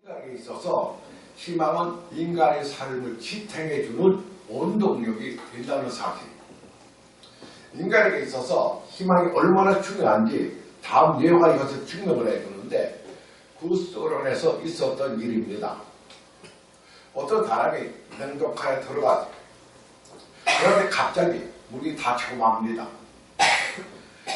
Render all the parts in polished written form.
인간에게 있어서 희망은 인간의 삶을 지탱해주는 원동력이 된다는 사실. 인간에게 있어서 희망이 얼마나 중요한지 다음 예화가 이것을 증명을 해주는데 구스론에서 있었던 일입니다. 어떤 사람이 냉동칸에 들어가서 그런데 갑자기 문이 닫히고 맙니다.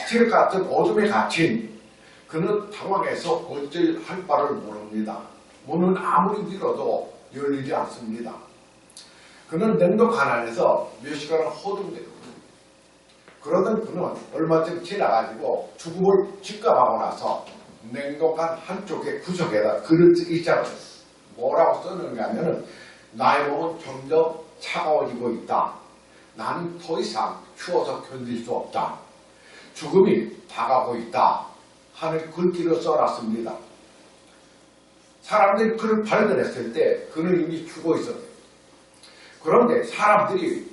칠 같은 어둠에 갇힌 그는 당황해서 어찌 할 바를 모릅니다. 문은 아무리 밀어도 열리지 않습니다. 그는 냉동칸 안에서 몇 시간을 허둥대고 그러던 그는 얼마쯤 지나가지고 죽음을 직감하고 나서 냉동칸 한쪽에 구석에다 글을 쓰기 시작했어요. 뭐라고 써놓는가 하면은 나의 몸은 점점 차가워지고 있다. 나는 더 이상 추워서 견딜 수 없다. 죽음이 다가오고 있다. 하는 글귀를 써놨습니다. 사람들이 그를 발견했을 때 그는 이미 죽어 있었대요. 그런데 사람들이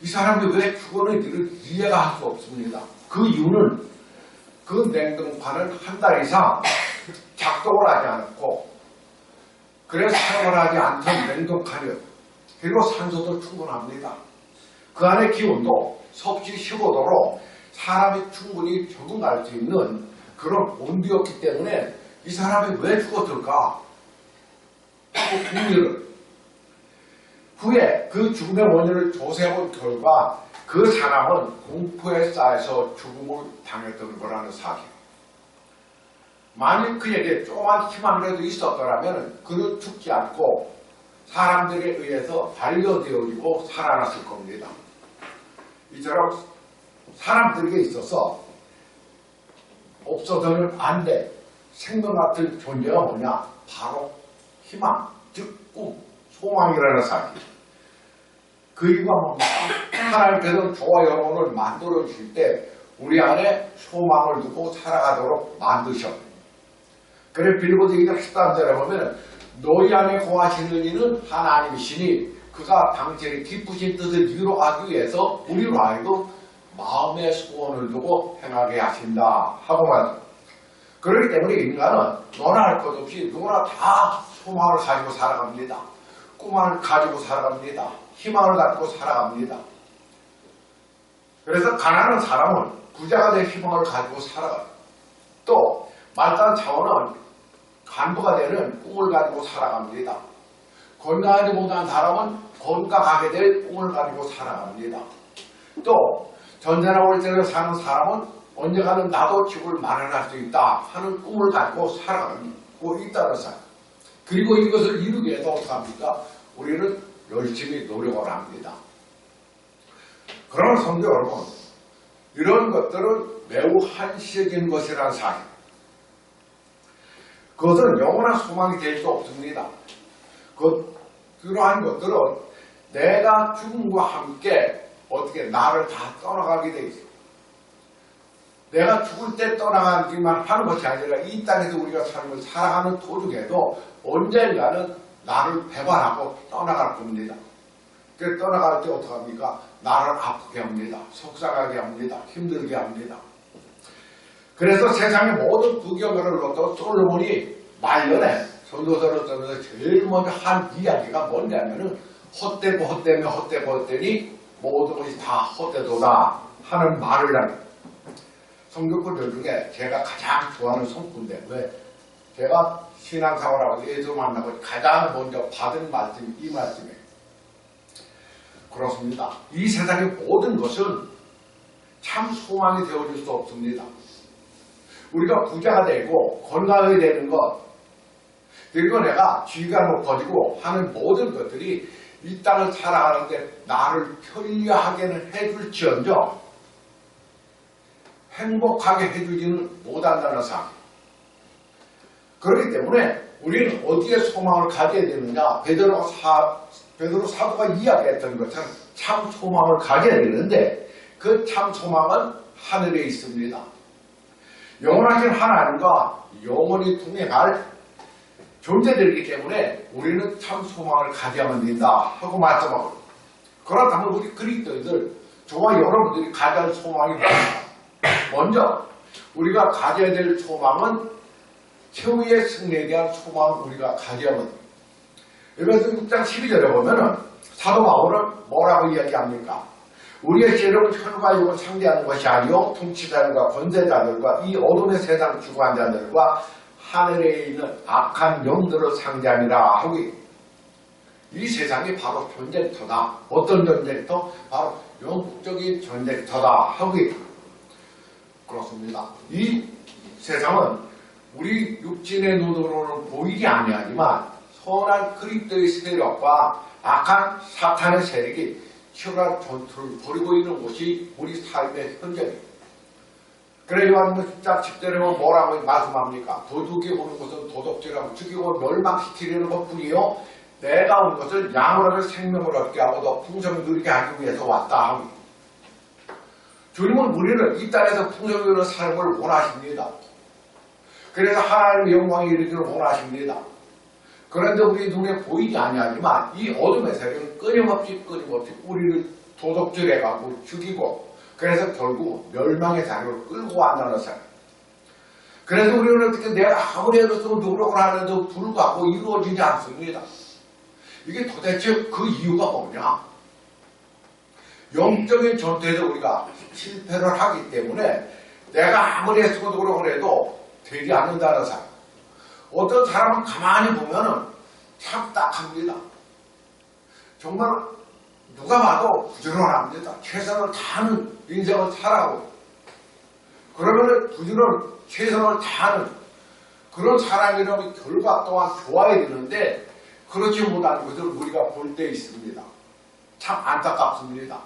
이 사람이 왜 죽었는지를 이해가 할 수 없습니다. 그 이유는 그 냉동판은 한 달 이상 작동을 하지 않고 그래서 사용을 하지 않던 냉동칸이요. 그리고 산소도 충분합니다. 그 안의 기온도 섭씨 15도로 사람이 충분히 적응할 수 있는 그런 온도였기 때문에 이 사람이 왜 죽었을까? 하고 궁리를 후에 그 죽음의 원인을 조사해본 결과 그 사람은 공포에 쌓여서 죽음을 당했던 거라는 사실. 만일 그에게 조그만 희망이라도 있었더라면 그는 죽지 않고 사람들에 의해서 반려되어지고 살아났을 겁니다. 이처럼 사람들에게 있어서 없어서는 안 돼. 생명 같은 존재가 뭐냐? 바로 희망, 즉 꿈, 소망이라는 사실. 그 이유가 뭡니까? 하나님께서 저와 여러분을 만들어 주실 때 우리 안에 소망을 두고 살아가도록 만드셨어요. 그래 빌보드 2장 13절에 보면 너희 안에 거하시는 이는 하나님이시니 그가 당신의 기쁘신 뜻을 이루어가기 위해서 우리로 하여금 마음의 소원을 두고 행하게 하신다 하고 말합니다. 그렇기 때문에 인간은 너나 할 것 없이 누구나 다 소망을 가지고 살아갑니다. 꿈을 가지고 살아갑니다. 희망을 갖고 살아갑니다. 그래서 가난한 사람은 부자가 될 희망을 가지고 살아가요. 또 말단 차원은 간부가 되는 꿈을 가지고 살아갑니다. 건강하지 못한 사람은 건강하게 될 꿈을 가지고 살아갑니다. 또 전쟁이나 월세를 사는 사람은 언젠가는 나도 집을 마련할 수 있다 하는 꿈을 가지고 살아가고 있다는 사람. 그리고 이것을 이루기 위해서 어떻게 합니까? 우리는 열심히 노력을 합니다. 그러나 성도 여러분, 이런 것들은 매우 한시적인 것이라는 사실. 그것은 영원한 소망이 될 수 없습니다. 그러한 것들은 내가 죽음과 함께 어떻게 나를 다 떠나가게 돼 있어요. 내가 죽을 때 떠나가기만 하는 것이 아니라 이 땅에서 우리가 삶을 살아가는 도중에도 언젠가는 나를 배반하고 떠나갈 겁니다. 그래서 떠나갈 때 어떻게 합니까? 나를 아프게 합니다. 속상하게 합니다. 힘들게 합니다. 그래서 세상의 모든 부경을 놓고 솔로몬이 말년에 전도서를 쓰면서 제일 먼저 한 이야기가 뭐냐면은 헛되고 헛되며 헛되고 헛되니 모든 것이 다 헛되도다 하는 말을 합니다. 성경구들 중에 제가 가장 좋아하는 성구인데 왜? 제가 신앙생활하고 예수 만나고 가장 먼저 받은 말씀이 이 말씀이에요. 그렇습니다. 이 세상의 모든 것은 참 소망이 되어줄 수 없습니다. 우리가 부자가 되고 건강하게 되는 것 그리고 내가 지위가 높아지고 하는 모든 것들이 이 땅을 살아가는데 나를 편리하게는 해줄지언정 행복하게 해주지는 못한다는 사실. 그렇기 때문에 우리는 어디에 소망을 가져야 되느냐. 베드로 사도가 이야기했던 것처럼 참 소망을 가져야 되는데 그 참 소망은 하늘에 있습니다. 영원하신 하나님과 영원히 동행할 존재들이기 때문에 우리는 참 소망을 가져야만 된다 하고 말씀하고 그렇다면 우리 그리스도인들 저와 여러분들이 가져야 할 소망이 뭐냐? 먼저 우리가 가져야 될 소망은 최후의 승리에 대한 소망을 우리가 가져야 합니다. 그래서 6장 12절에 보면은 사도 바울은 뭐라고 이야기합니까? 우리의 세력은 혈과 육을 상대하는 것이 아니요 통치자들과 권세자들과 이 어둠의 세상 주관 자들과 하늘에 있는 악한 영들을 상대함이라 하고 이 세상이 바로 전쟁터다. 어떤 전쟁터? 바로 영적인 전쟁터다 하고 그렇습니다. 이 세상은 우리 육신의 눈으로는 보이지 아니하지만 선한 그리스도의 세력과 악한 사탄의 세력이 치열한 전투를 벌이고 있는 곳이 우리 삶의 현장입니다. 그래서 요한복음 10장 10절에 뭐라고 말씀합니까? 도둑이 오는 것은 도둑질하고 죽이고 멸망시키려는 것뿐이요 내가 온 것은 양으로는 생명을 얻게 하고 더 풍성을 누리게 하기 위해서 왔다 하고 주님은 우리를 이 땅에서 풍성을 누리는 삶을 원하십니다. 그래서 하나님의 영광이 이르기를 원하십니다. 그런데 우리 눈에 보이지 아니하지만 이 어둠의 세력은 끊임없이 우리를 도둑질해가고 죽이고 그래서 결국 멸망의 자리로 끌고 간다는 사람. 그래서 우리는 어떻게 내가 아무리 해도 노력을 하는데도 불구하고 이루어지지 않습니다. 이게 도대체 그 이유가 뭐냐? 영적인 전투에서 우리가 실패를 하기 때문에 내가 아무리 애쓰고 노력을 해도 되지 않는다는 사람. 어떤 사람은 가만히 보면은 참 딱합니다. 정말 누가 봐도 부지런합니다. 최선을 다하는 인생을 살아가고 그러면은 부지런 최선을 다하는 그런 사람이라면 결과 또한 좋아야 되는데 그렇지 못한 것을 우리가 볼 때 있습니다. 참 안타깝습니다.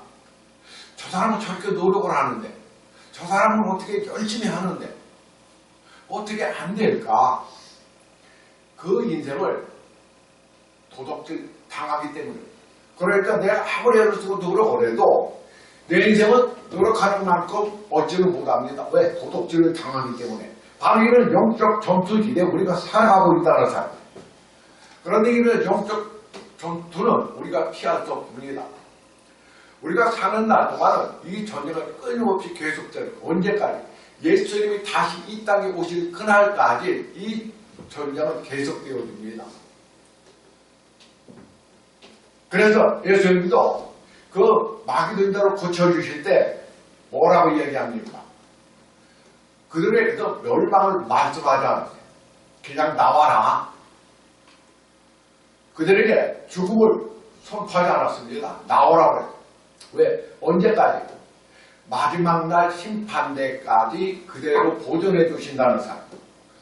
저 사람은 저렇게 노력을 하는데 저 사람은 어떻게 열심히 하는데 어떻게 안 될까? 그 인생을 도둑질 당하기 때문에 그러니까 내가 아무리 애를 쓰고 노력을 해도 내 인생은 노력하는 만큼 얻지는 못합니다. 왜? 도둑질을 당하기 때문에. 바로 이런 영적 전투지대에 우리가 살아가고 있다는 사람. 그런데 이런 영적 전투는 우리가 피할 수 없습니다. 우리가 사는 날 동안은 이 전쟁은 끊임없이 계속되고 언제까지? 예수님이 다시 이 땅에 오실 그날까지 이 전쟁은 계속되어집니다. 그래서 예수님도 그 마귀들을 고쳐주실 때 뭐라고 이야기합니까? 그들에게도 멸망을 말씀하지 않았어요. 그냥 나와라. 그들에게 죽음을 선포하지 않았습니다. 나오라고 했어요. 왜? 언제까지? 마지막 날 심판대까지 그대로 보존해 주신다는 사람.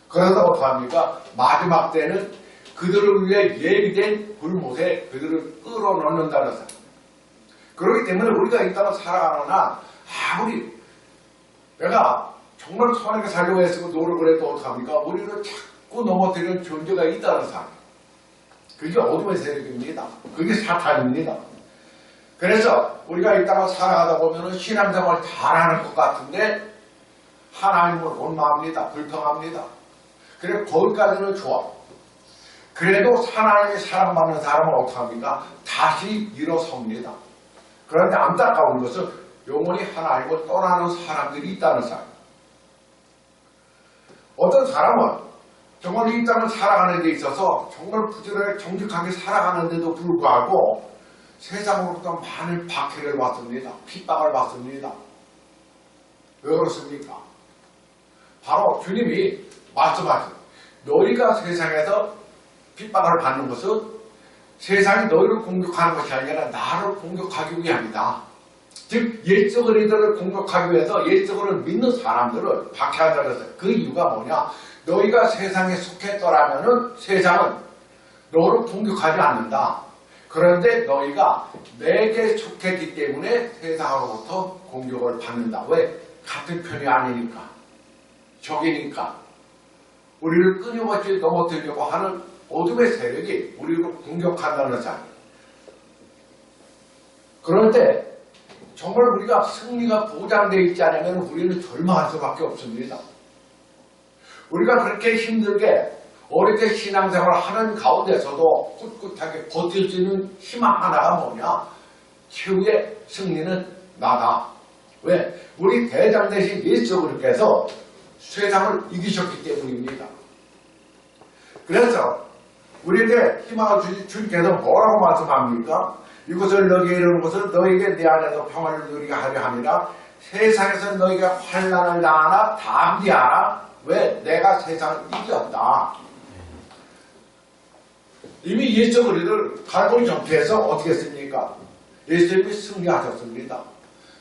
그래서 어떡합니까? 마지막 때는 그들을 위해 예비된 불못에 그들을 끌어넣는다는 사람. 그렇기 때문에 우리가 이 땅을 살아가는 한 아무리 내가 정말 선하게 살려고 했으면 노력을 해도 어떡합니까? 우리를 자꾸 넘어뜨리는 존재가 있다는 사람. 그게 어둠의 세력입니다. 그게 사탄입니다. 그래서 우리가 이 땅을 살아가다 보면 신앙생활을 잘하는 것 같은데 하나님을 원망합니다. 불평합니다. 그래 거기까지는 좋아. 그래도 하나님의 사랑받는 사람은 어떡합니까? 다시 일어섭니다. 그런데 안타까운 것은 영원히 하나님을 떠나는 사람들이 있다는 사람. 어떤 사람은 정말 이 땅을 살아가는 데 있어서 정말 부지런하게 정직하게 살아가는데도 불구하고 세상으로부터 많은 박해를 받습니다. 핍박을 받습니다. 왜 그렇습니까? 바로 주님이 말씀하신 너희가 세상에서 핍박을 받는 것은 세상이 너희를 공격하는 것이 아니라 나를 공격하기 위함이다. 즉 옛적을 이들을 공격하기 위해서 옛적을 믿는 사람들을 박해한다고 했어요. 그 이유가 뭐냐? 너희가 세상에 속했더라면 세상은 너를 공격하지 않는다. 그런데 너희가 내게 속했기 때문에 세상으로부터 공격을 받는다. 왜? 같은 편이 아니니까. 적이니까. 우리를 끊임없이 넘어뜨리려고 하는 어둠의 세력이 우리를 공격한다는 사람. 그럴 때 정말 우리가 승리가 보장되어 있지 않으면 우리는 절망할 수밖에 없습니다. 우리가 그렇게 힘들게 어렵게 신앙생활을 하는 가운데서도 꿋꿋하게 버틸 수 있는 희망 하나가 뭐냐? 최후의 승리는 나다. 왜? 우리 대장 대신 예수 그리스도께서 세상을 이기셨기 때문입니다. 그래서 우리에게 희망을 주님께서 뭐라고 말씀합니까? 이것을 너희에게 이르는 것은 너희에게 내 안에서 평안을 누리게 하려 함이라. 세상에서 너희가 환난을 당하나 담대하라. 왜? 내가 세상을 이겼다. 이미 예수 그리스도를 갈보리 전투에서 어떻게 했습니까? 예수님이 승리하셨습니다.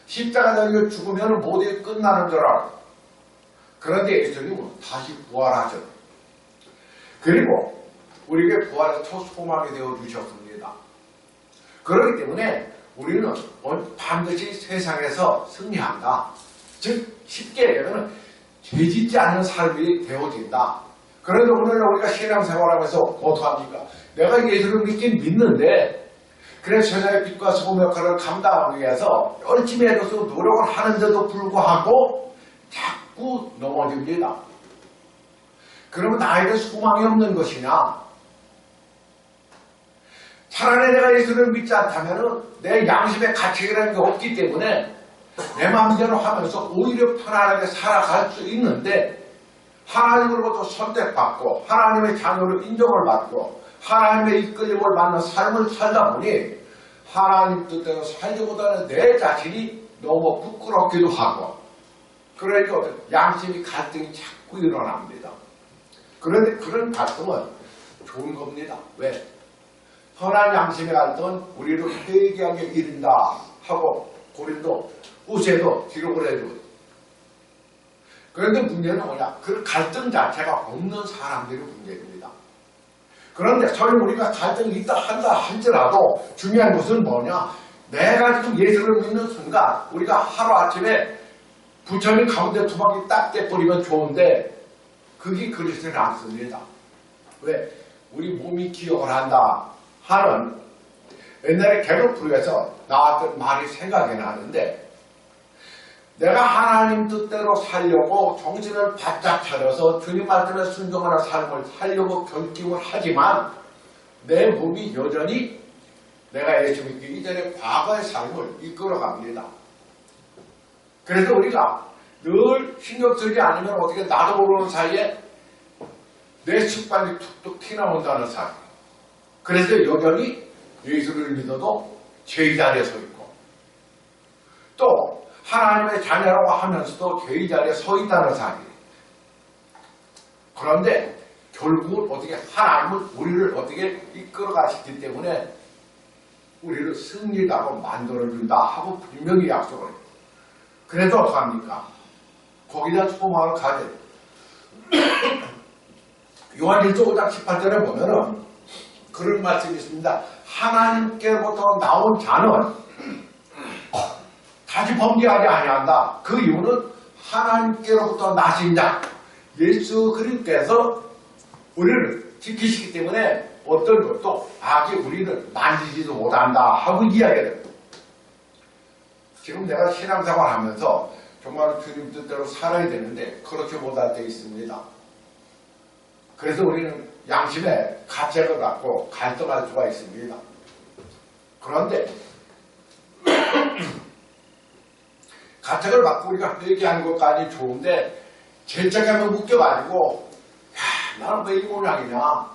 십자가 달려 죽으면 모두 끝나는 줄 알았고, 그런데 예수님은 다시 부활하셨다. 그리고 우리에게 부활의 첫 소망이 되어 주셨습니다. 그렇기 때문에 우리는 반드시 세상에서 승리한다. 즉 쉽게 얘기하면 죄짓지 않는 삶이 되어진다. 그런데 오늘 우리가 신앙생활하면서 어떡합니까? 내가 예수를 믿는데 그래서 세상의 빛과 소금 역할을 감당하기 위해서 열심히 해서 노력을 하는데도 불구하고 자꾸 넘어집니다. 그러면 나에게 소망이 없는 것이냐? 차라리 내가 예수를 믿지 않다면 내 양심의 가치라는 게 없기 때문에 내 마음대로 하면서 오히려 편안하게 살아갈 수 있는데, 하나님으로부터 선택받고 하나님의 자녀로 인정을 받고 하나님의 이끌림을 받는 삶을 살다 보니 하나님 뜻대로 살기보다는 내 자신이 너무 부끄럽기도 하고, 그러니까 양심이 갈등이 자꾸 일어납니다. 그런데 그런 갈등은 좋은 겁니다. 왜? 선한 양심의 갈등은 우리를 회개하게 이른다 하고 고린도 후서에도 기록을 해주거든요. 그런데 문제는 뭐냐? 그 갈등 자체가 없는 사람들이 문제입니다. 그런데 설령 우리가 갈등이 있다 한다 할지라도 중요한 것은 뭐냐? 내가 지금 예수를 믿는 순간 우리가 하루아침에 부처님 가운데 투박이 딱 떼버리면 좋은데 그게 그렇지는 않습니다. 왜? 우리 몸이 기억을 한다 하는 옛날에 개그프로에서 나왔던 말이 생각이 나는데, 내가 하나님 뜻대로 살려고 정신을 바짝 차려서 주님 말씀에 순종하는 삶을 살려고 결심을 하지만 내 몸이 여전히 내가 예수 믿기 이전에 과거의 삶을 이끌어갑니다. 그래서 우리가 늘 신경 쓰지 않으면 어떻게 나도 모르는 사이에 내 습관이 툭툭 튀어나온다는 사실. 그래서 여전히 예수를 믿어도 죄의 자리에 서 있고, 또 하나님의 자녀라고 하면서도 죄의 자리에 서 있다는 사실. 그런데 결국은 어떻게 하나님은 우리를 어떻게 이끌어 가시기 때문에 우리를 승리자로 만들어준다 하고 분명히 약속을 해요. 그래서 어떡합니까? 거기다 소망을 가져야 돼요. 요한 1서 5장 18절에 보면은 그런 말씀이 있습니다. 하나님께로부터 나온 자는 다시 범죄하지 아니한다. 그 이유는 하나님께로부터 나신 자 예수 그리스도께서 우리를 지키시기 때문에 어떤 것도 악이 우리를 만지지도 못한다 하고 이야기해요. 지금 내가 신앙생활 하면서 정말 주님 뜻대로 살아야 되는데 그렇게 못할 때 있습니다. 그래서 우리는 양심의 가책을 갖고 갈등할 수가 있습니다. 그런데 가책을 받고 우리가 회개하는 것까지 좋은데 죄책감에 묶여가지고 나는 왜 이 모양이냐.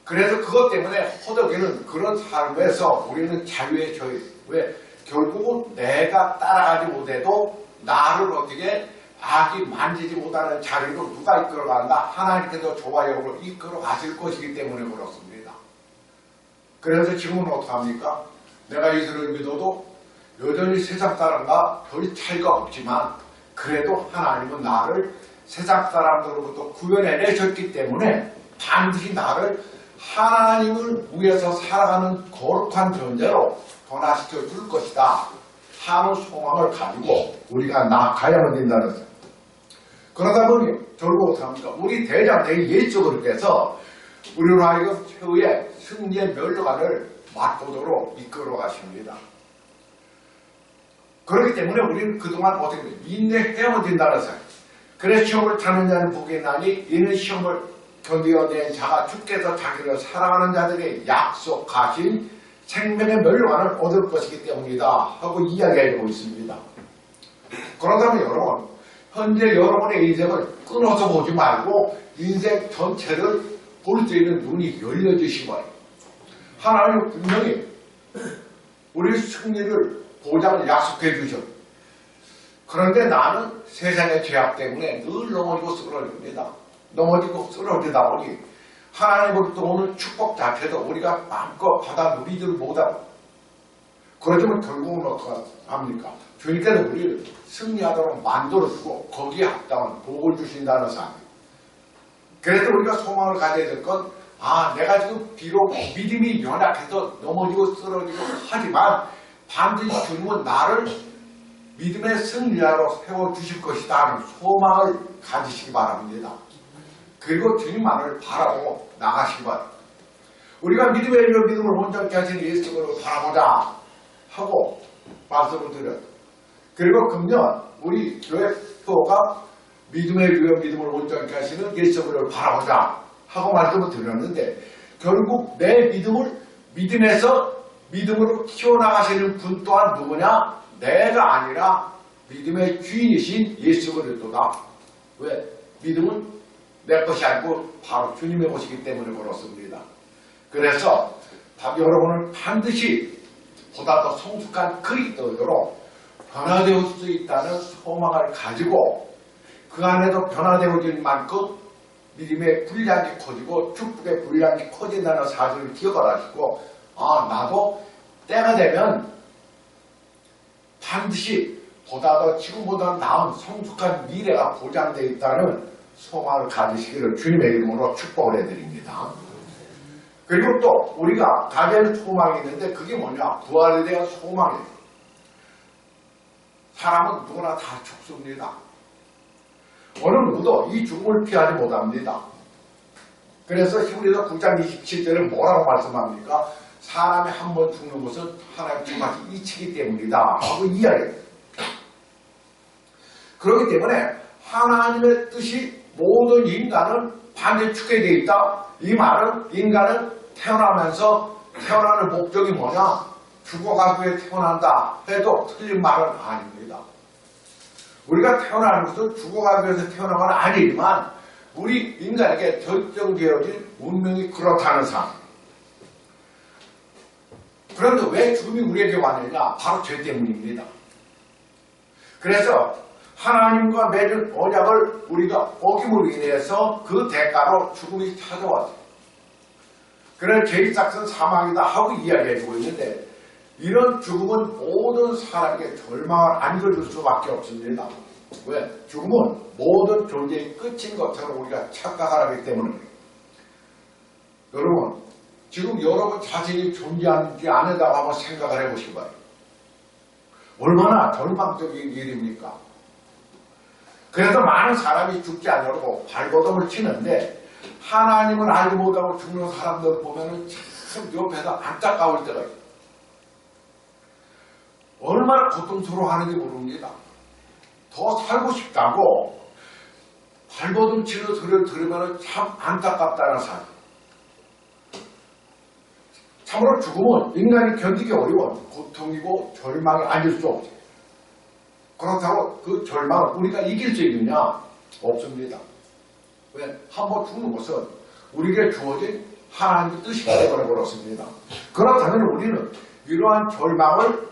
그래서 그것 때문에 허덕이는 그런 삶에서 우리는 자유에 처해 있어요. 왜? 결국은 내가 따라가지 못해도 나를 어떻게 악이 만지지 못하는 자리로 누가 이끌어간다? 하나님께서 좋아요로 이끌어 가실 것이기 때문에 그렇습니다. 그래서 지금은 어떡합니까? 내가 예수를 믿어도 여전히 세상 사람과 별 차이가 없지만 그래도 하나님은 나를 세상 사람들로부터 구별해내셨기 때문에 반드시 나를 하나님을 위해서 살아가는 거룩한 존재로 변화시켜 줄 것이다 하는 소망을 가지고 우리가 나아가야만 된다는 거죠. 그러다 보니 결국 어떡합니까? 우리 대장되게 예수 그리스도께서 우리로 하여금 최후의 승리의 멸류관을 맛보도록 이끌어 가십니다. 그렇기 때문에 우리는 그동안 어떻게 인내해야만 된다는 사실. 그래서 시험을 타는 자는 복이 있나니 이는 시험을 견디어낸 자가 주께서 자기를 사랑하는 자들에게 약속하신 생명의 멸류관을 얻을 것이기 때문이다 하고 이야기하고 있습니다. 그러다면 여러분, 현재 여러분의 인생을 끊어서 보지 말고 인생 전체를 볼 수 있는 눈이 열려지시 바랍니다. 하나님은 분명히 우리 승리를 보장을 약속해 주셨고, 그런데 나는 세상의 죄악 때문에 늘 넘어지고 쓰러집니다. 넘어지고 쓰러지다 보니 하나님으로부터 오는 축복 자체도 우리가 마음껏 받아 누리지를 못하고, 그러지만 결국은 어떡합니까? 주님께서 우리를 승리하도록 만들어주고 거기에 합당한 복을 주신다는 사실. 그래서 우리가 소망을 가져야 될 건, 내가 지금 비록 믿음이 연약해서 넘어지고 쓰러지고 하지만 반드시 주님은 나를 믿음의 승리자로 세워주실 것이다 하는 소망을 가지시기 바랍니다. 그리고 주님만을 바라보고 나가시기 바랍니다. 우리가 믿음의 이름 믿음을 온전케 하시는 예수님을 바라보자 하고 말씀을 드렸습니다. 그리고 금년 우리 교회 또가 믿음의 이름 믿음을 온전케 하시는 예수님을 바라보자 하고 말씀을 드렸는데, 결국 내 믿음을 믿음에서 믿음으로 키워나가시는 분 또한 누구냐? 내가 아니라 믿음의 주인이신 예수 그리스도다. 왜? 믿음은 내 것이 아니고 바로 주님의 것이기 때문에 그렇습니다. 그래서 여러분은 반드시 보다 더 성숙한 그리스도로 변화되어 수 있다는 소망을 가지고 그 안에도 변화되어질 만큼 믿음의 분량이 커지고 축복의 분량이 커진다는 사실을 기억을 하시고, 나도 때가 되면 반드시 보다 더 지금보다 나은 성숙한 미래가 보장되어 있다는 소망을 가지시기를 주님의 이름으로 축복을 해드립니다. 그리고 또 우리가 가진 소망이 있는데 그게 뭐냐? 부활에 대한 소망이에요. 사람은 누구나 다 죽습니다. 어느 누구도 이 죽음을 피하지 못합니다. 그래서 히브리서 9장 27절에 뭐라고 말씀합니까? 사람이 한 번 죽는 것은 하나님 주같이 이치기 때문이다 하고 이야기해요. 그렇기 때문에 하나님의 뜻이 모든 인간은 반드시 죽게 되어 있다. 이 말은 인간은 태어나면서 태어나는 목적이 뭐냐? 죽어가기 위해 태어난다 해도 틀린 말은 아닙니다. 우리가 태어나는 것은 죽어가기 위해서 태어난 건 아니지만 우리 인간에게 결정되어진 운명이 그렇다는 사실. 그런데 왜 죽음이 우리에게 왔느냐? 바로 죄 때문입니다. 그래서 하나님과 맺은 언약을 우리가 어김으로 인해서 그 대가로 죽음이 찾아왔어요. 그래서 죄의 짝은 사망이다 하고 이야기해주고 있는데, 이런 죽음은 모든 사람에게 절망을 안겨줄 수밖에 없습니다. 왜? 죽음은 모든 존재의 끝인 것처럼 우리가 착각을 하기 때문에. 여러분, 지금 여러분 자신이 존재하는지 아니다고 한번 생각을 해보시기 바랍니다. 얼마나 절망적인 일입니까? 그래서 많은 사람이 죽지 않으려고 발버둥을 치는데, 하나님을 알지 못하고 죽는 사람들 보면은 참 옆에서 안타까울 때가 있어요. 얼마나 고통스러워하는지 모릅니다. 더 살고 싶다고 발버둥 치는 소리를 들으면 참 안타깝다는 사실. 참으로 죽음은 인간이 견디기 어려운 고통이고 절망이 아닐 수 없어요. 그렇다고 그 절망을 우리가 이길 수 있느냐? 없습니다. 왜? 한번 죽는 것은 우리에게 주어진 하나님의 뜻이기 때문에 그렇습니다. 그렇다면 우리는 이러한 절망을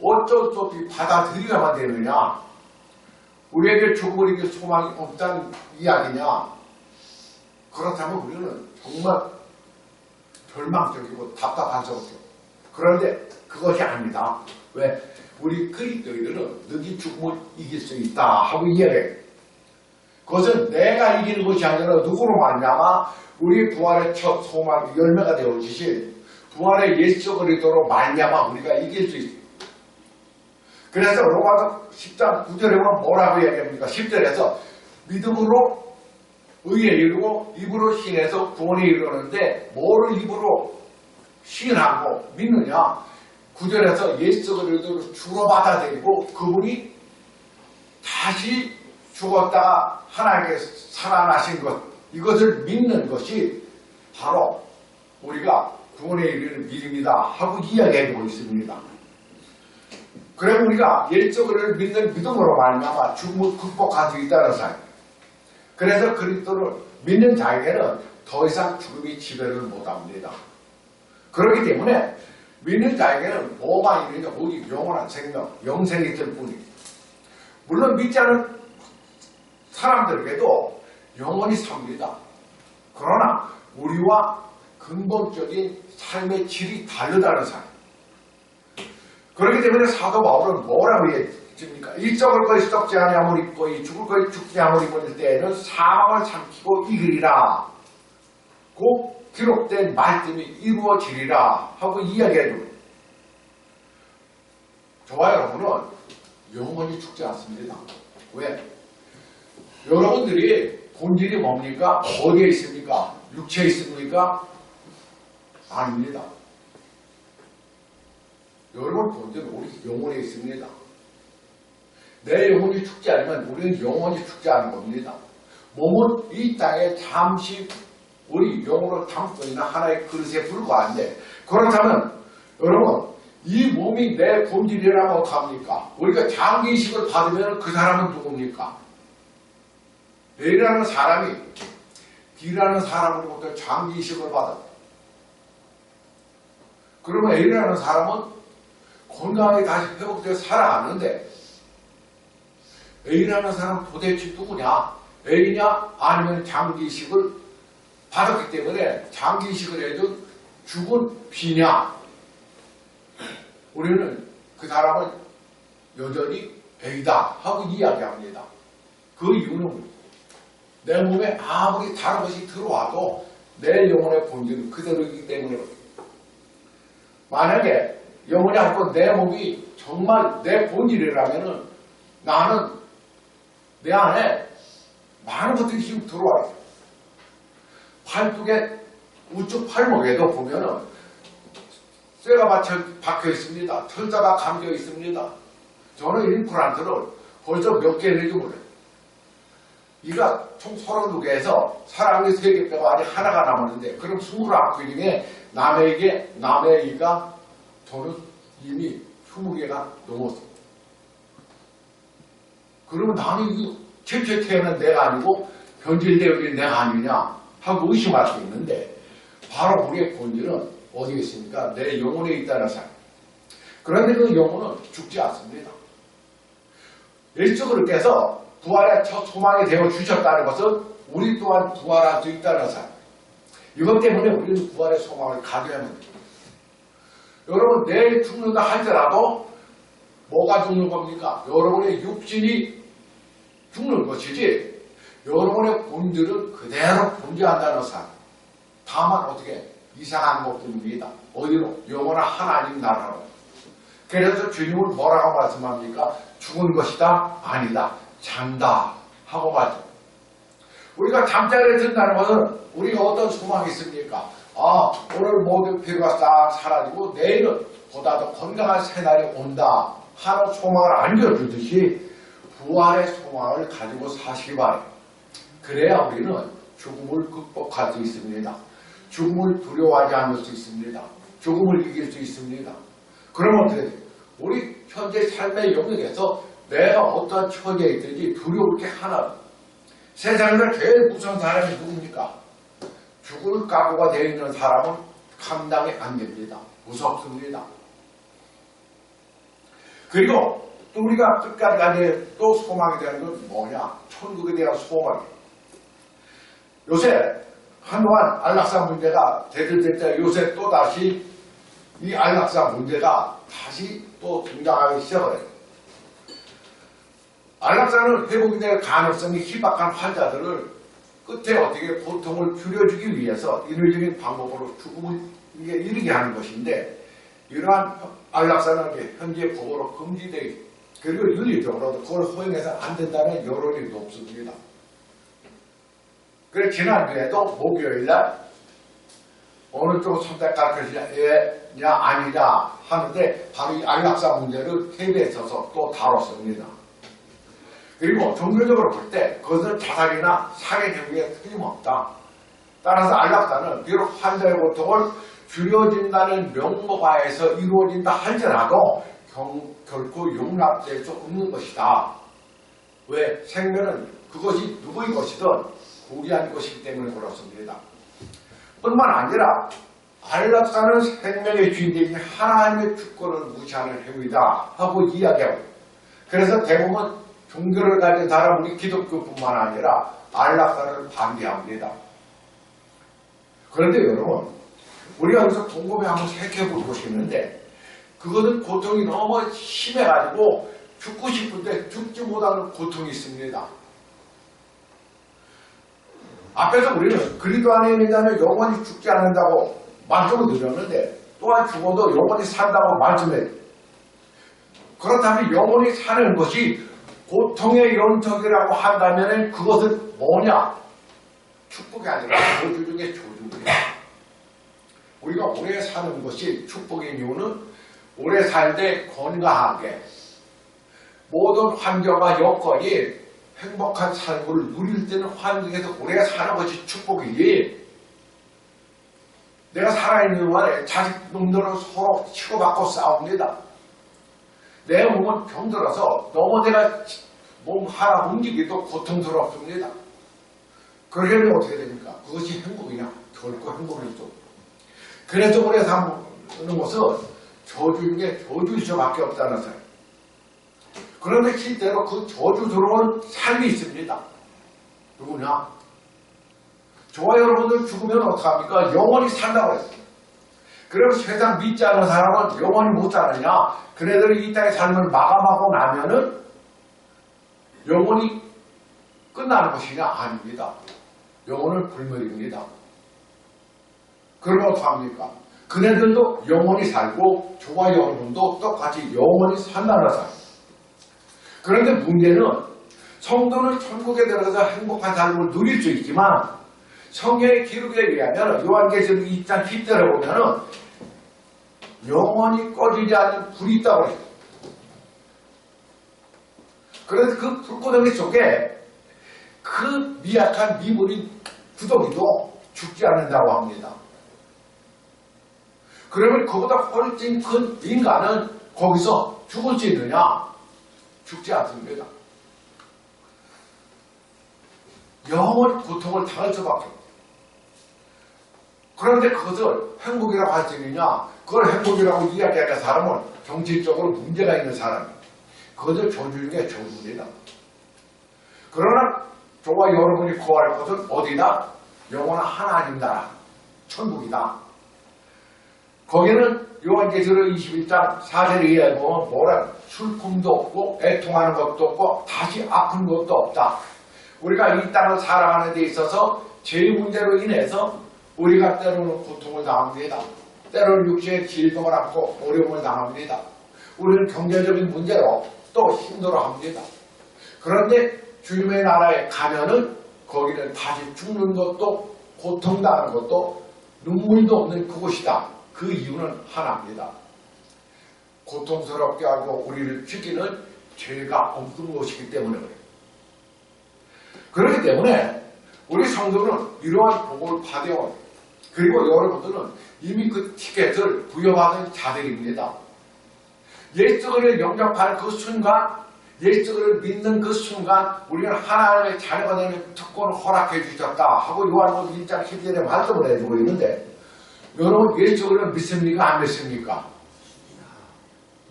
어쩔 수 없이 받아들여야만 되느냐? 우리에게 죽음을 이길 소망이 없다는 이야기냐? 그렇다면 우리는 정말 절망적이고 답답한 성격. 그런데 그것이 아니다. 왜? 우리 그리스도인들은 너희 죽음을 이길 수 있다 하고 이야기해요. 그것은 내가 이기는 것이 아니라 누구로 말미암아 우리 부활의 첫 소망 열매가 되어지신 부활의 예수 그리스도로 말미암아 우리가 이길 수 있습니다. 그래서 로마서 10장 9절에 보면 뭐라고 이야기합니까? 10절에서 믿음으로 의에 이르고 입으로 신해서 구원에 이르는데 뭐를 입으로 신하고 믿느냐? 9절에서 예수 그리스도를 주로 받아들이고 그분이 다시 죽었다가 하나님께 살아나신 것, 이것을 믿는 것이 바로 우리가 구원에 이르는 믿음이다 하고 이야기해주고 있습니다. 그럼 우리가 일적을 믿는 믿음으로 말미암아 죽음을 극복할 수 있다는 사실. 그래서 그리스도를 믿는 자에게는 더 이상 죽음이 지배를 못합니다. 그렇기 때문에 믿는 자에게는 뭐가 있느냐, 오직 영원한 생명, 영생이 있을 뿐이에요. 물론 믿지 않은 사람들에게도 영원히 삽니다. 그러나 우리와 근본적인 삶의 질이 다르다는 사실. 그렇기 때문에 사도 바울은 뭐라고 얘기했습니까? 일적을 거의 썩지 아니하므로 입고 이 죽을 거의 죽지 아니하므로 입을 때에는 사망을 삼키고 이기리라. 곧 기록된 말씀이 이루어지리라 하고 이야기해줍니다. 저와 여러분은 영원히 죽지 않습니다. 왜? 여러분들이 본질이 뭡니까? 어디에 있습니까? 육체에 있습니까? 아닙니다. 여러분 본질은 우리 영혼에 있습니다. 내 영혼이 죽지 않으면 우리는 영원히 죽지 않은 겁니다. 몸은 이 땅에 잠시 우리 영혼을 담고 있는 하나의 그릇에 불과한데, 그렇다면 여러분 이 몸이 내 본질이라면 어떡합니까? 우리가 장기이식을 받으면 그 사람은 누굽니까? A라는 사람이 B라는 사람으로부터 장기이식을 받아. 그러면 A라는 사람은 건강하게 다시 회복되어 살아가는데, A라는 사람은 도대체 누구냐? A냐? 아니면 장기이식을 받았기 때문에 장기이식을 해도 죽은 B냐? 우리는 그 사람은 여전히 A다 하고 이야기합니다. 그 이유는 내 몸에 아무리 다른 것이 들어와도 내 영혼의 본질은 그대로이기 때문에, 만약에 영혼이 않고 내 몸이 정말 내 본질이라면 나는 내 안에 많은 것들이 지금 들어와 있어요. 팔뚝에 우측 팔목에도 보면은 쇠가 박혀 있습니다. 털자가 감겨 있습니다. 저는 임플란트를 벌써 몇 개를 몰라요. 이가 총 32개에서 사람의 3개 빼고 아직 하나가 남았는데, 그럼 29개 중에 남의 이가 저는 이미 20개가 넘었어요. 그러면 나는 이 최초에 태어난 내가 아니고 변질되어 있는 내가 아니냐 하고 의심할 수 있는데, 바로 우리의 본질은 어디에 있습니까? 내 영혼에 있다는 사람. 그런데 그 영혼은 죽지 않습니다. 일적으로 깨서 부활의 첫 소망이 되어 주셨다는 것은 우리 또한 부활할 수 있다는 사람. 이것 때문에 우리는 부활의 소망을 가져야 합니다. 여러분 내일 죽는다 할지라도 뭐가 죽는 겁니까? 여러분의 육신이 죽는 것이지 여러분의 본질은 그대로 존재한다는 사람. 다만 어떻게 이상한 것뿐입니다. 어디로? 영원한 하나님 나라로. 그래서 주님은 뭐라고 말씀합니까? 죽은 것이다? 아니다. 잔다 하고 말씀. 우리가 잠자리에 든다는 것은 우리가 어떤 소망이 있습니까? 오늘 모든 피로가 싹 사라지고 내일은 보다 더 건강한 새날이 온다 하는 소망을 안겨주듯이 부활의 소망을 가지고 사시기 바랍니다. 그래야 우리는 죽음을 극복할 수 있습니다. 죽음을 두려워하지 않을 수 있습니다. 죽음을 이길 수 있습니다. 그러면 어떻게 돼요? 우리 현재 삶의 영역에서 내가 어떤 처지에 있든지 두려울 게 하나. 세상에서 제일 무서운 사람이 누굽니까? 죽을 각오가 되어 있는 사람은 감당이 안 됩니다. 무섭습니다. 그리고 또 우리가 끝까지 가는 또 소망이 되는 건 뭐냐? 천국에 대한 소망이에요. 요새 한동안 안락사 문제가 대들될 때 요새 또 다시 이 안락사 문제가 다시 또 등장하기 시작을 해요. 안락사는 회복이 될 가능성이 희박한 환자들을 끝에 어떻게 고통을 줄여주기 위해서 인위적인 방법으로 죽음을 이르게 하는 것인데, 이러한 안락사는 현재 법으로 금지되어 있고, 그리고 윤리적으로도 그걸 허용해서 안 된다는 여론이 높습니다. 그래서 지난주에도 목요일날 어느 쪽을 선택할 것이냐 아니냐 하는데 바로 이 안락사 문제를 KBS에서 또 다뤘습니다. 그리고 종교적으로 볼 때 그것은 자살이나 살해 행위에 틀림없다. 따라서 안락사는 비록 환자의 고통을 줄여진다는 명목하에서 이루어진다 할지라도 결코 용납될 수 없는 것이다. 왜? 생명은 그것이 누구의 것이든 고귀한 것이기 때문에 그렇습니다. 뿐만 아니라 안락사는 생명의 주인되니 하나님의 주권을 무시하는 행위다 하고 이야기하고, 그래서 대부분 종교를 가진 사람, 우리 기독교뿐만 아니라 안락사를 반대합니다. 그런데 여러분, 우리가 여기서 곰곰이 한번 생각해 보고 싶는데, 그것은 고통이 너무 심해가지고 죽고 싶은데 죽지 못하는 고통이 있습니다. 앞에서 우리는 그리스도 안에 있는 자는 영원히 죽지 않는다고 말씀을 드렸는데, 또한 죽어도 영원히 산다고 말씀해요. 그렇다면 영원히 사는 것이 고통의 연속이라고 한다면 그것은 뭐냐? 축복이 아니라 저주 중에 저주입니다. 우리가 오래 사는 것이 축복인 이유는 오래 살 때 건강하게 모든 환경과 여건이 행복한 삶을 누릴 때는 환경에서 오래 사는 것이 축복이지, 내가 살아있는 동안에 자식 놈들은 서로 치고받고 싸웁니다. 내 몸은 병들어서 너무 내가 몸 하나 움직이도 고통스럽습니다. 그렇게 되면 어떻게 됩니까? 그것이 행복이냐? 결코 행복이죠. 그래서 오래 사는 것은 저주 중에 저주일 수밖에 없다는 사람. 그런데 실제로 그 저주스러운 삶이 있습니다. 누구냐? 저와 여러분들 죽으면 어떡합니까? 영원히 산다고 했어요. 그럼 세상 믿지 않는 사람은 영원히 못 사느냐? 그네들이 이 땅의 삶을 마감하고 나면은 영원히 끝나는 것이냐? 아닙니다. 영혼은 불멸입니다. 그러면 어떡합니까? 그네들도 영원히 살고 저와 여러분도 똑같이 영원히 산다는 사람. 그런데 문제는 성도는 천국에 들어가서 행복한 삶을 누릴 수 있지만, 성경의 기록에 의하면 요한계시록 2장 10절에 보면은 영원히 꺼지지 않는 불이 있다고 해요. 그래서 그 불구덩이 속에 그 미약한 미물인 구덩이도 죽지 않는다고 합니다. 그러면 그보다 훨씬 큰 인간은 거기서 죽을 수 있느냐? 죽지 않습니다. 영원히 고통을 당할 수밖에 없어요. 그런데 그것을 행복이라고 할 수 있느냐? 그걸 행복이라고 이야기하는 사람은 정신적으로 문제가 있는 사람이에요. 그것을 저주 중에 저주입니다. 그러나 저와 여러분이 구할 것은 어디다? 영원한 하나님 나라, 천국이다. 거기는 요한계시록 21장 4절에 이야기하면 뭐라? 슬픔도 없고 애통하는 것도 없고 다시 아픈 것도 없다. 우리가 이 땅을 살아가는 데 있어서 죄의 문제로 인해서 우리가 때로는 고통을 당합니다. 때로는 육체의 질병을 안고 어려움을 당합니다. 우리는 경제적인 문제로 또 힘들어합니다. 그런데 주님의 나라에 가면은 거기는 다시 죽는 것도 고통당하는 것도 눈물도 없는 그곳이다. 그 이유는 하나입니다. 고통스럽게 하고 우리를 죽이는 죄가 없는 것이기 때문에 그래요. 그렇기 때문에 우리 성도는 이러한 복을 받아요. 그리고 여러분들은 이미 그 티켓을 부여받은 자들입니다. 예수를 영접하는 그 순간, 예수를 믿는 그 순간 우리는 하나님의 자녀가 되는 특권을 허락해 주셨다 하고 요한복음 1장 10절에 말씀을 해주고 있는데, 여러분 예수를 믿습니까? 안 믿습니까?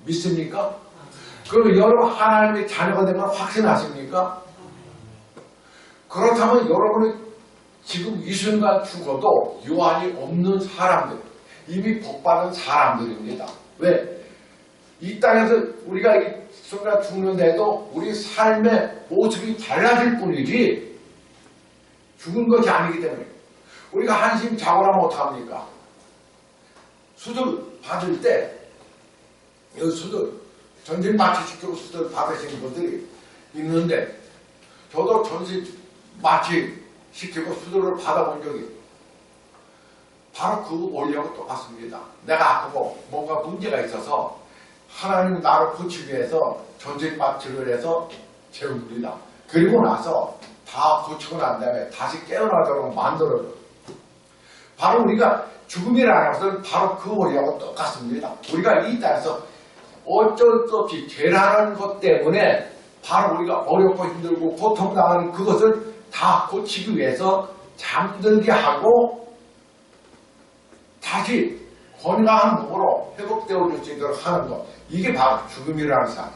믿습니까? 그럼 여러분 하나님의 자녀가 되면 확신하십니까? 그렇다면 여러분이 지금 이 순간 죽어도 유한이 없는 사람들, 이미 복받은 사람들입니다. 왜? 이 땅에서 우리가 이 순간 죽는데도 우리 삶의 모습이 달라질 뿐이지 죽은 것이 아니기 때문에. 우리가 한심 자고 나면 어떡합니까? 수술 받을 때 여기 수술 전신 마취시키고 수술 받으시는 분들이 있는데, 저도 전신 마취시키고 수술을 받아본 적이 바로 그 원리하고 똑같습니다. 내가 아프고 뭔가 문제가 있어서 하나님 나를 고치기 위해서 전신 마취를 해서 재웁니다. 그리고 나서 다 고치고 난 다음에 다시 깨어나도록 만들어요. 바로 우리가 죽음이라는 것은 바로 그 원리하고 똑같습니다. 우리가 이 땅에서 어쩔 수 없이 죄라는 것 때문에 바로 우리가 어렵고 힘들고 고통당하는 그것을 다 고치기 위해서 잠들게 하고 다시 건강한 몸으로 회복되어질 수 있도록 하는 것. 이게 바로 죽음이라는 사실.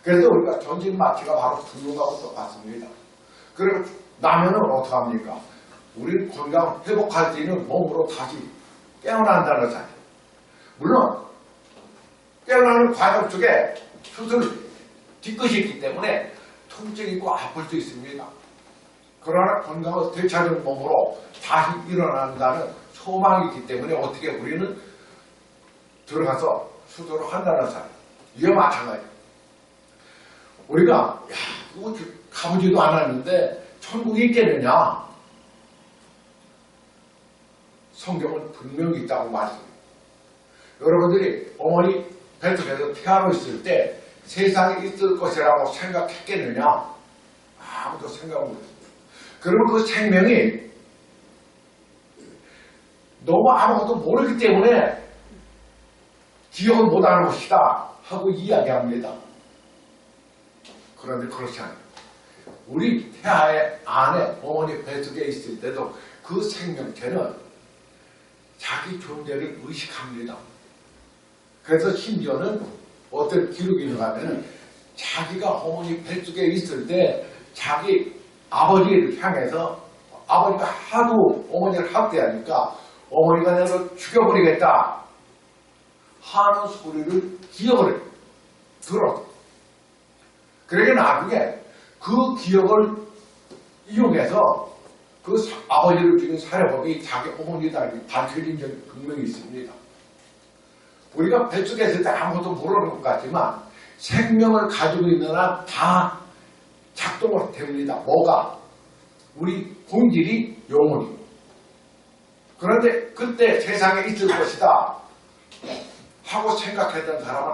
그래서 우리가 전진 마취가 바로 죽는 것과 똑같습니다. 그리고 나면은 어떡합니까? 우리 건강 회복할 수 있는 몸으로 다시 깨어난다는 사실. 물론 깨어나는 과정 속에 수술 뒤끝이 있기 때문에 통증이 있고 아플 수 있습니다. 그러나 건강을 되찾은 몸으로 다시 일어난다는 소망이 있기 때문에 어떻게 우리는 들어가서 수술을 한다는 사실. 이와 마찬가지예요. 우리가 야, 이거 가보지도 않았는데 천국이 있겠느냐? 성경은 분명히 있다고 말씀해요. 여러분들이 어머니 뱃속에서 태아로 있을 때 세상에 있을 것이라고 생각했겠느냐? 아무도 생각 못했어요. 그러면 그 생명이 너무 아무것도 모르기 때문에 기억을 못하는 것이다 하고 이야기합니다. 그런데 그렇지 않아요. 우리 태아의 안에 어머니 뱃속에 있을 때도 그 생명체는 자기 존재를 의식합니다. 그래서 심지어는 어떤 기록이 있는가 하면 자기가 어머니 뱃속에 있을 때 자기 아버지를 향해서 아버지가 하도 어머니를 학대하니까 어머니가 너를 죽여버리겠다 하는 소리를 기억을 들었어요. 그러니까 나중에 그 기억을 이용해서 그 아버지를 죽인 살해범이 자기 어머니다 밝혀진 적이 분명히 있습니다. 우리가 뱃속에 있을 때 아무것도 모르는 것 같지만 생명을 가지고 있는 한 다 작동을 됩니다. 뭐가? 우리 본질이 영혼이고. 그런데 그때 세상에 있을 것이다 하고 생각했던 사람은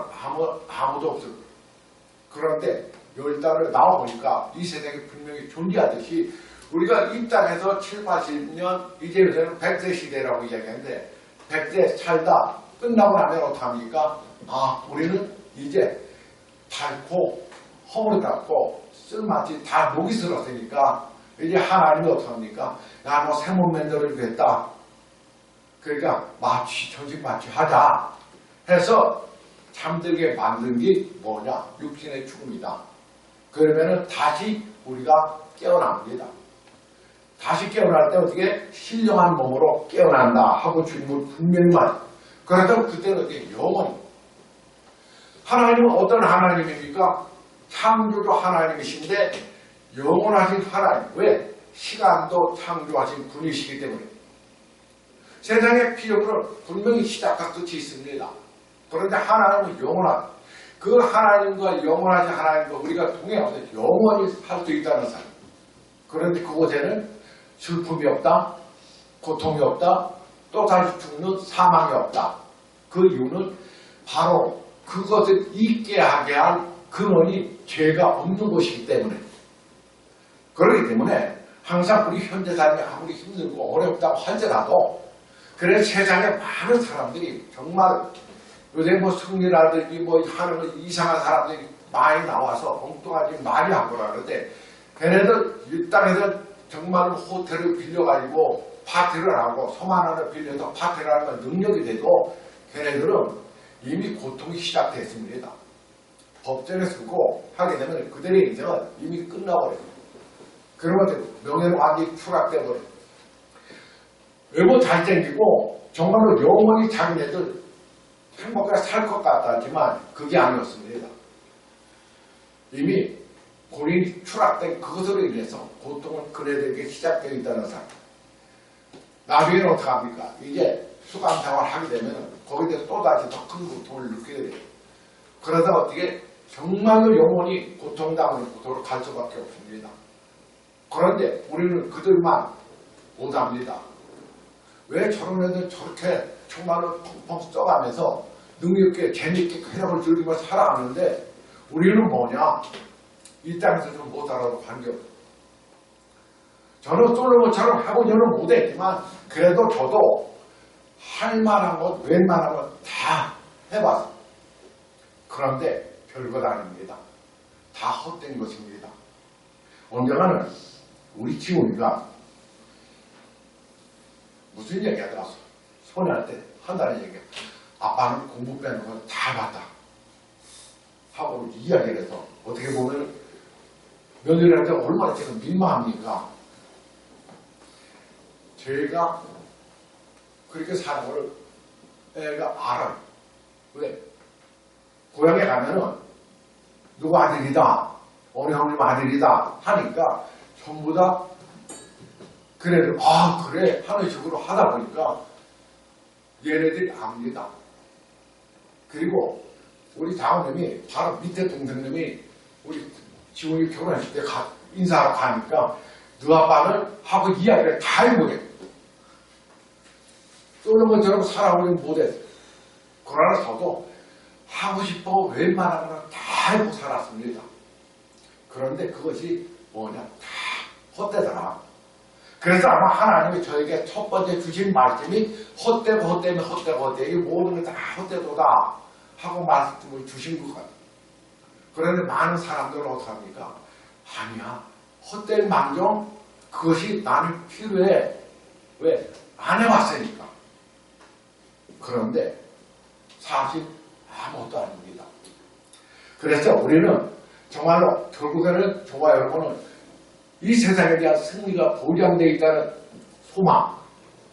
아무도 없을 거예요. 그런데 10달을 나와보니까 이 세상에 분명히 존재하듯이 우리가 이 땅에서 7, 80년 이제 요새는 100세 시대라고 이야기하는데 100세 살다 끝나고 나면 어떡합니까? 우리는 이제 닳고 허물어졌고 쓸맛이 다 녹이 슬었으니까 이제 하나님이 어떡합니까? 야, 너 새 몸 만들어주겠다. 그러니까 전식 마취 하자 해서 잠들게 만든 게 뭐냐? 육신의 죽음이다. 그러면은 다시 우리가 깨어납니다. 다시 깨어날 때 어떻게 신령한 몸으로 깨어난다 하고 주님은 분명히 말해요. 그렇다면 그때는 어떻게 영원히. 하나님은 어떤 하나님입니까? 창조주 하나님이신데 영원하신 하나님. 왜? 시간도 창조하신 분이시기 때문에. 세상의 필요는 분명히 시작과 끝이 있습니다. 그런데 하나님은 영원하다. 그 하나님과 영원하신 하나님과 우리가 통해서 영원히 살 수 있다는 사실. 그런데 그곳에는 슬픔이 없다, 고통이 없다, 또 다시 죽는 사망이 없다. 그 이유는 바로 그것을 있게 하게 할 근원이 죄가 없는 것이기 때문에. 그렇기 때문에 항상 우리 현대 삶이 아무리 힘들고 어렵다고 하더라도 그래서 세상에 많은 사람들이 정말 요새 뭐 승리라든지 뭐 하는 거 이상한 사람들이 많이 나와서 엉뚱하게 말이 하고 그러는데 걔네들 이 땅에서 정말로 호텔을 빌려가지고 파티를 하고 섬 하나를 빌려서 파티를 하는 건 능력이 돼도 걔네들은 이미 고통이 시작됐습니다. 법정에 서고 하게 되면 그들의 인생은 이미 끝나버려요. 그러면 명예는 완전히 추락돼버려요. 외모 잘생기고 정말로 영원히 자기네들 행복하게 살 것 같았지만 그게 아니었습니다. 이미 본인이 추락된 그것으로 인해서 고통은 그네들에게 시작되어 있다는 사실. 나중에는 어떡합니까? 이제 수감 생활을 하게 되면 거기에 대해서 또다시 더 큰 고통을 느끼게 돼요. 그러다 어떻게 정말로 영원히 고통당하는 곳으로 갈 수밖에 없습니다. 그런데 우리는 그들만 못합니다. 왜 저런 애들 저렇게 정말로 펑펑 써가면서 능력있게 재미있게 쾌락을 즐기면서 살아가는데 우리는 뭐냐? 이 땅에서 좀 못 살아도 관계없어요. 저는 솔로몬처럼 해보지는 못했지만 그래도 저도 할 만한 것, 웬만한 것 다 해봤어요. 그런데 별것 아닙니다. 다 헛된 것입니다. 언젠가는 우리 지훈이가 무슨 얘기하더라. 소녀한테 한다는 얘기야. 아빠는 공부 빼는 거 다 봤다 하고 이야기를 해서 어떻게 보면 며느리한테 얼마나 제가 민망합니까? 제가 그렇게 사는 걸 애가 알아요. 왜? 고향에 가면은 누구 아들이다, 어느 형님 아들이다 하니까 전부 다 그래, 아 그래 하는 식으로 하다 보니까 얘네들이 압니다. 그리고 우리 장모님이 바로 밑에 동생님이 우리 지훈이 결혼했을 때 인사하러 가니까 너 아빠는 하고 이야기를 다 해보게. 쏘는 것처럼 살아오긴 못했어. 그러나 저도 하고 싶어 웬만한 건 다 해보고 살았습니다. 그런데 그것이 뭐냐, 다 헛되더라. 그래서 아마 하나님이 저에게 첫 번째 주신 말씀이 헛되고 헛되면 헛되고 헛되, 이 모든 게 다 헛되도다 하고 말씀을 주신 것 같아요. 그런데 많은 사람들은 어떡합니까? 아니야, 헛된 망정 그것이 나는 필요해. 왜? 안 해봤으니까. 그런데 사실 아무것도 아닙니다. 그래서 우리는 정말로 결국에는 저와 여러분은 이 세상에 대한 승리가 보장되어 있다는 소망,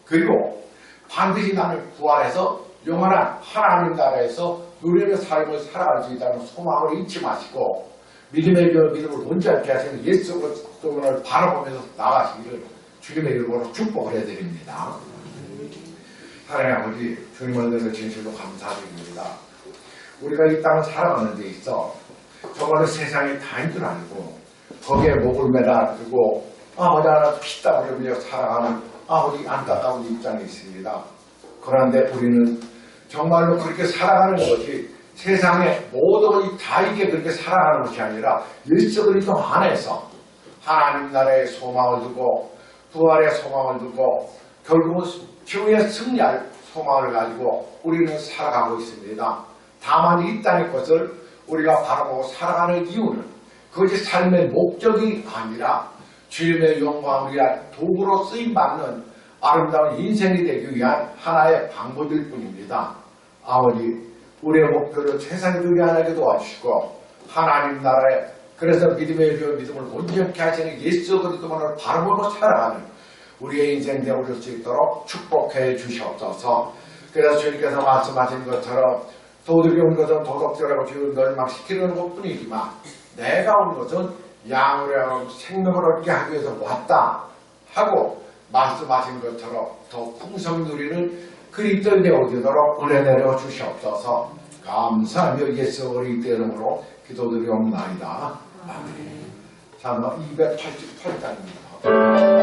그리고 반드시 나는 부활해서 영원한 하나님 나라에서 누리는 삶을 살아갈 수 있다는 소망을 잊지 마시고 믿음의 믿음을 온전케 하시는 예수 그리스도를 바라보면서 나가시기를 주님의 이름으로 축복을 해드립니다. 하나님 아버지, 주님을 늘 진실로 감사드립니다. 우리가 이 땅을 살아가는 데 있어 정말로 세상이 다인 줄 알고 거기에 목을 매달고 어디 하나 피땀 흘리며 살아가는 우리 안타까운 입장이 있습니다. 그런데 우리는 정말로 그렇게 살아가는 것이 세상의 모든 것이 다 이게 그렇게 살아가는 것이 아니라 예수 그리스도 안에서 하나님 나라의 소망을 두고 부활의 소망을 두고 결국은 주의 승리할 소망을 가지고 우리는 살아가고 있습니다. 다만 이 땅의 것을 우리가 바라보고 살아가는 이유는 그것이 삶의 목적이 아니라 주님의 영광을 위한 도구로 쓰임받는 아름다운 인생이 되기 위한 하나의 방법일 뿐입니다. 아버지, 우리의 목표를 최상적이 하게 도와주시고 하나님 나라에 그래서 믿음의 믿음을 온전케 하시는 예수 그리스도만을 바라보고 살아가는 우리의 인생 되어올 수 있도록 축복해 주시옵소서. 그래서 주님께서 말씀하신 것처럼 도둑이 온 것은 도둑질하고 주를 멸망시키는 것뿐이지만 내가 온 것은 양으로 생명을 얻게 하기 위해서 왔다 하고 말씀하신 것처럼 더 풍성 누리는 그리스도인이 되어지도록 은혜 내려 주시옵소서. 감사하며 예수 그리스도의 이름으로 기도드리옵나이다. 아멘. 자, 288장입니다.